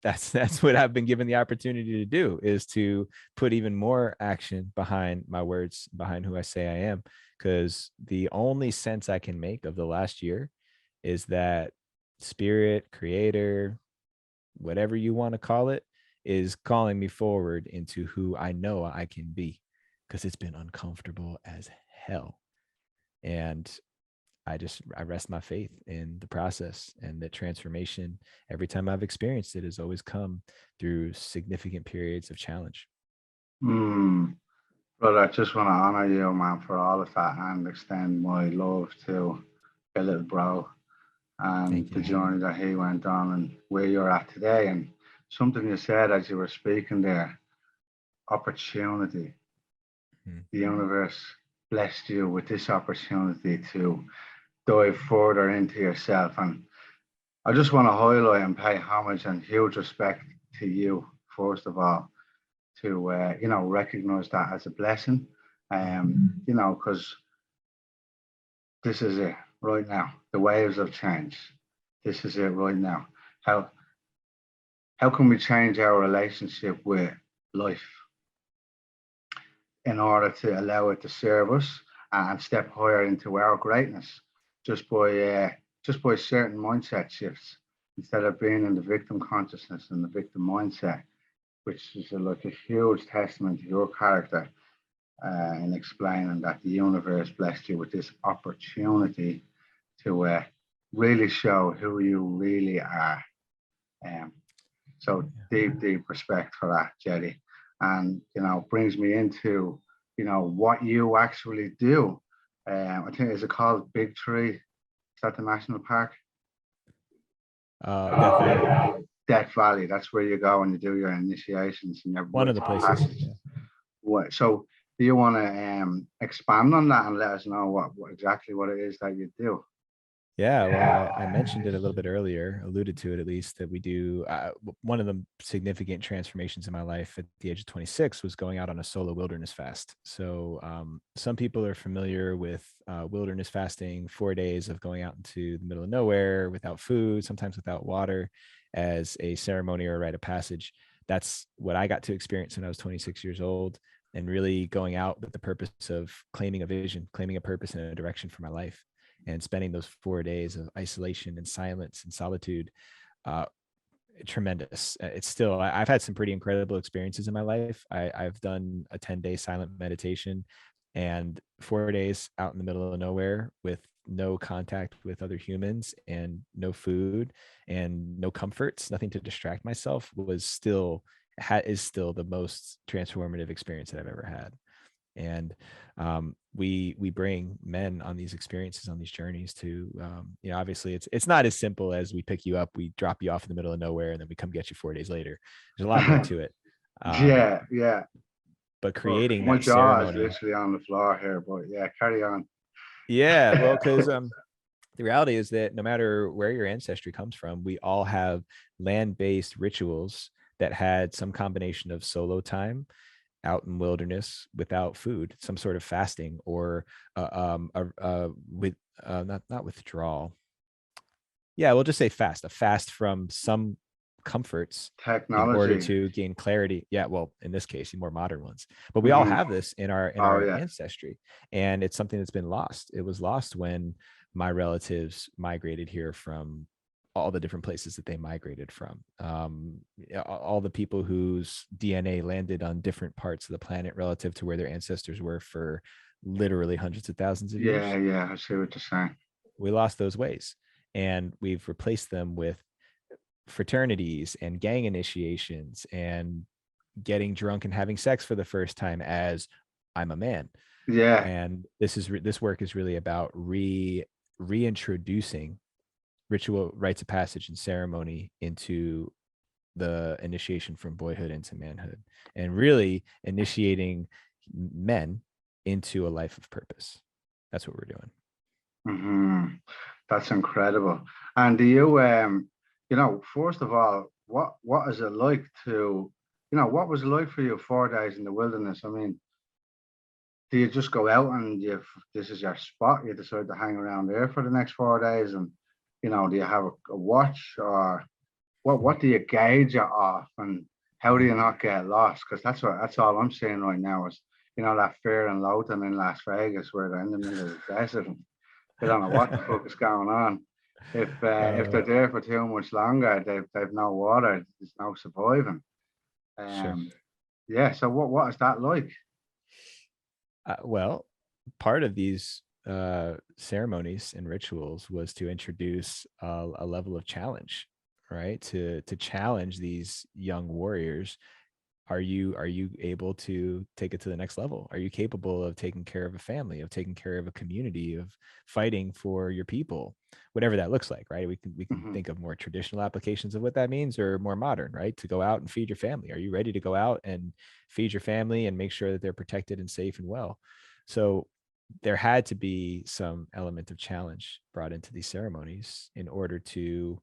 that's what I've been given the opportunity to do, is to put even more action behind my words, behind who I say I am. Because the only sense I can make of the last year is that spirit, creator, whatever you want to call it, is calling me forward into who I know I can be, because it's been uncomfortable as hell. And I rest my faith in the process, and the transformation, every time I've experienced it, has always come through significant periods of challenge. Brother, I just want to honor you, man, for all of that, and extend my love to your little bro and Thank the you. journey that he went on and where you're at today. And something you said as you were speaking there, opportunity. Mhm. The universe blessed you with this opportunity to dive further into yourself. And I just want to highlight and pay homage and huge respect to you, first of all, to recognize that as a blessing. Because this is it right now. The waves of change. This is it right now. How how can we change our relationship with life in order to allow it to serve us and step higher into our greatness just by certain mindset shifts instead of being in the victim consciousness and the victim mindset, which is like a huge testament to your character in explaining that the universe blessed you with this opportunity to really show who you really are. Um, so deep respect for that, Jeddy. And, brings me into, what you actually do. I think, is it called Big Tree? Is that the national park? Death Valley, Death Valley. That's where you go and you do your initiations and your one of the places. passage. What? So, do you want to expand on that and let us know what exactly what it is that you do? Yeah, well, I mentioned it a little bit earlier, alluded to it at least, that we do. One of the significant transformations in my life at the age of 26 was going out on a solo wilderness fast. So some people are familiar with wilderness fasting, 4 days of going out into the middle of nowhere without food, sometimes without water, as a ceremony or a rite of passage. That's what I got to experience when I was 26 years old, and really going out with the purpose of claiming a vision, claiming a purpose and a direction for my life, and spending those 4 days of isolation and silence and solitude. uh, Tremendous. It's still, I've had some pretty incredible experiences in my life. I've done a 10-day silent meditation and 4 days out in the middle of nowhere with no contact with other humans and no food and no comforts, nothing to distract myself, was still is still the most transformative experience that I've ever had. And we bring men on these experiences, on these journeys to obviously it's not as simple as we pick you up, we drop you off in the middle of nowhere, and then we come get you 4 days later. There's a lot more to it. Yeah. But Well, creating my that jaw is ceremony. literally on the floor here, but yeah, carry on. Yeah, well, because the reality is that no matter where your ancestry comes from, we all have land-based rituals that had some combination of solo time out in wilderness without food, some sort of fasting, or with not withdrawal. Yeah, we'll just say fast, a fast from some comforts in order Technology. to gain clarity. Yeah, well, in this case, the more modern ones. But we all Hmm. have this in Oh our yeah. ancestry, and it's something that's been lost. It was lost when my relatives migrated here from all the different places that they migrated from. All the people whose DNA landed on different parts of the planet relative to where their ancestors were for literally hundreds of thousands of Yeah, years. yeah. I see what you're saying. We lost those ways, and we've replaced them with fraternities and gang initiations and getting drunk and having sex for the first time as I'm a man. Yeah, And this work is really about reintroducing ritual, rites of passage and ceremony into the initiation from boyhood into manhood, and really initiating men into a life of purpose. That's what we're doing. that's incredible. And do you, first of all, what is it like to, what was it like for you 4 days in the wilderness? I mean, do you just go out and this is your spot? You decide to hang around there for the next 4 days, and do you have a watch, or what do you gauge it off, and how do you not get lost? Because that's all I'm seeing right now is that fear and loathing in Las Vegas where they're in the middle of the desert and they don't know what the fuck is going on. If they're Uh, there for too much longer, they've no water, there's no surviving. sure. Um, yeah. So what is that like? Well, part of these ceremonies and rituals was to introduce a level of challenge, right? To challenge these young warriors Are you able to take it to the next level? Are you capable of taking care of a family, of taking care of a community, of fighting for your people, whatever that looks like, right? We can Hmm. think of more traditional applications of what that means, or more modern, right? To go out and feed your family. Are you ready to go out and feed your family and make sure that they're protected and safe and well? So there had to be some element of challenge brought into these ceremonies in order to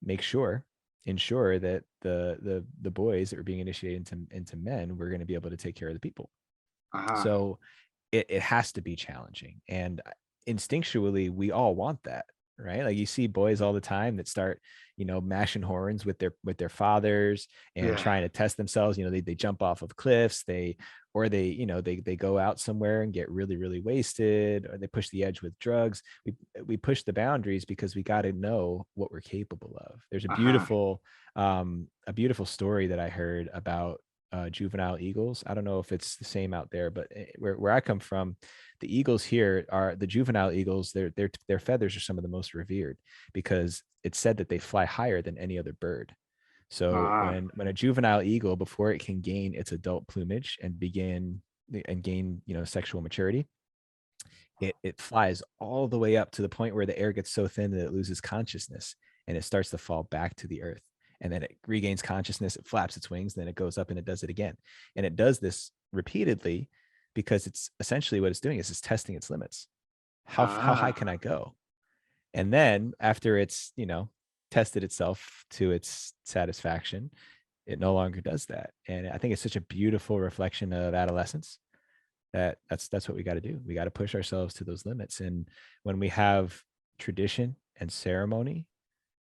make sure ensure that the boys that were being initiated into men were going to be able to take care of the people. Uh-huh. So it has to be challenging, and instinctually we all want that, right? Like you see boys all the time that start, mashing horns with their fathers and Yeah. trying to test themselves. They jump off of cliffs, they go out somewhere and get really really wasted, or they push the edge with drugs. We push the boundaries because we got to know what we're capable of. There's Uh-huh. a beautiful story that I heard about juvenile eagles. I don't know if it's the same out there, but where I come from, the eagles here are the juvenile eagles. Their feathers are some of the most revered because it's said that they fly higher than any other bird. So Uh-huh. when a juvenile eagle, before it can gain its adult plumage and gain sexual maturity, it flies all the way up to the point where the air gets so thin that it loses consciousness and it starts to fall back to the earth. And then it regains consciousness, it flaps its wings, then it goes up and it does it again. And it does this repeatedly because it's essentially what it's doing is it's testing its limits. How high Ah. can I go? And then after it's, tested itself to its satisfaction, it no longer does that. And I think it's such a beautiful reflection of adolescence that's what we got to do. We got to push ourselves to those limits. And when we have tradition and ceremony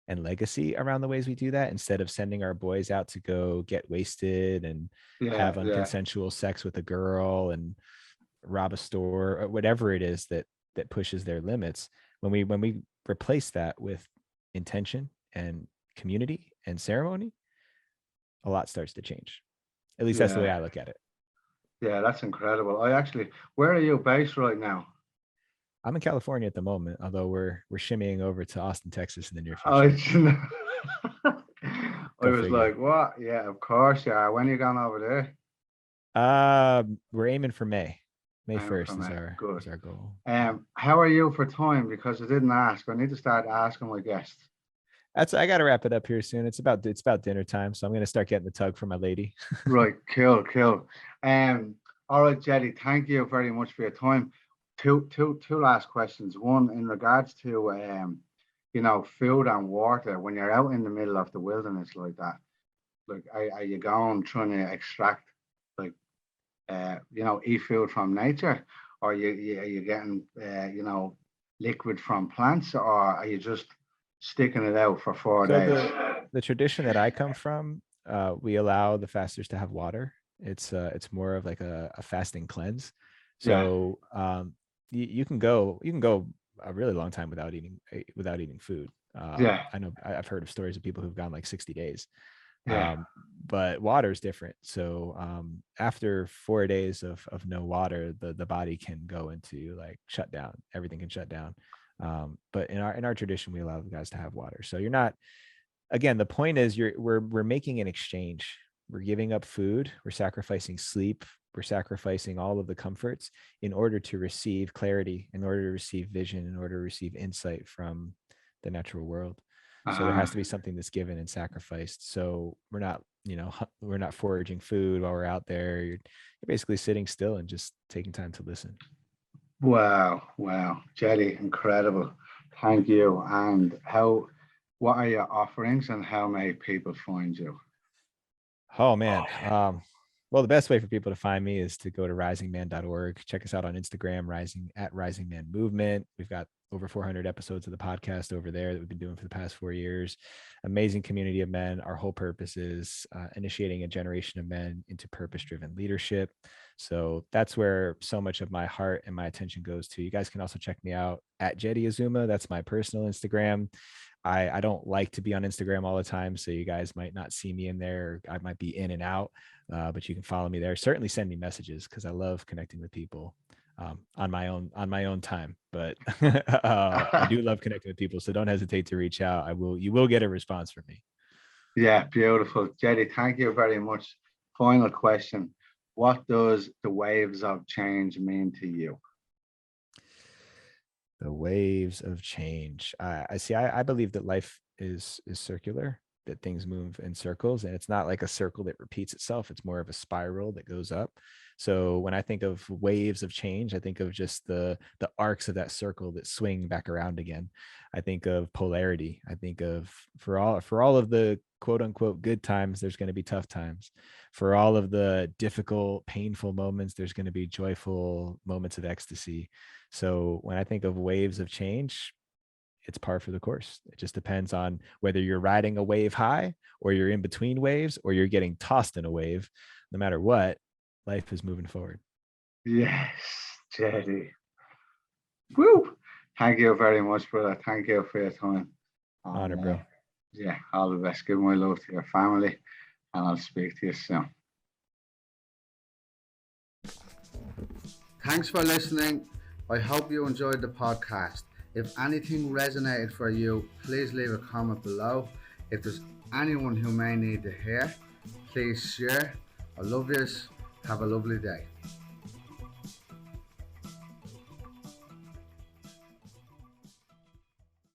and legacy around the ways we do that, instead of sending our boys out to go get wasted and Yeah, have yeah, unconsensual sex with a girl and rob a store or whatever it is that pushes their limits, when we replace that with intention and community and ceremony, a lot starts to change. At least that's the way yeah, I look at it. yeah. That's incredible. Where are you based right now? I'm in California at the moment, although we're shimmying over to Austin, Texas in the near Oh, future. I Go was figure. like, what? Yeah, of course. Yeah. When are you going over there? We're aiming for May. May I'm 1st from is it. our Good. is our goal. How are you for time? Because I didn't ask. I need to start asking my guests. I got to wrap it up here soon. It's about dinner time, so I'm gonna start getting the tug from my lady. Right, cool, cool. All right, Jeddy, thank you very much for your time. Two last questions. One in regards to food and water. When you're out in the middle of the wilderness like that, like are you going trying to extract like eat food from nature, or are you getting liquid from plants, or are you just sticking it out for four So days? the tradition that I come from, we allow the fasters to have water. It's more of like a fasting cleanse. Yeah, So you can go a really long time without eating food. yeah, I know I've heard of stories of people who've gone like 60 days. yeah, But water is different. So after 4 days of no water, the body can go into like shutdown. Everything can shut down. But in our tradition, we allow the guys to have water. So you're not, again, the point is we're making an exchange. We're giving up food, we're sacrificing sleep, we're sacrificing all of the comforts in order to receive clarity, in order to receive vision, in order to receive insight from the natural world. So there uh-huh. has to be something that's given and sacrificed. So we're not foraging food while we're out there. You're basically sitting still and just taking time to listen. Wow, wow, Jetty, incredible. Thank you. And what are your offerings and how may people find you? Oh man. Well, the best way for people to find me is to go to risingman.org. Check us out on Instagram, Rising Man Movement. We've got over 400 episodes of the podcast over there that we've been doing for the past 4 years. Amazing community of men. Our whole purpose is initiating a generation of men into purpose-driven leadership. So that's where so much of my heart and my attention goes to. You guys can also check me out at Jeddy Azuma. That's my personal Instagram. I don't like to be on Instagram all the time, so you guys might not see me in there. I might be in and out, but you can follow me there. Certainly send me messages because I love connecting with people on my own time. But I do love connecting with people, so don't hesitate to reach out. You will get a response from me. Yeah, beautiful. Jetty, thank you very much. Final question. What does the waves of change mean to you? The waves of change. I see. I believe that life is circular, that things move in circles, and it's not like a circle that repeats itself. It's more of a spiral that goes up. So when I think of waves of change, I think of just the arcs of that circle that swing back around again. I think of polarity. I think of for all of the quote unquote good times, there's going to be tough times. For all of the difficult, painful moments, there's going to be joyful moments of ecstasy. So when I think of waves of change, it's par for the course. It just depends on whether you're riding a wave high or you're in between waves or you're getting tossed in a wave. No matter what, life is moving forward. Yes, Jeddy. Woo! Thank you very much, brother. Thank you for your time. Honor, And bro. yeah, all the best. Give my love to your family, and I'll speak to you soon. Thanks for listening. I hope you enjoyed the podcast. If anything resonated for you, please leave a comment below. If there's anyone who may need to hear, please share. I love this. Have a lovely day.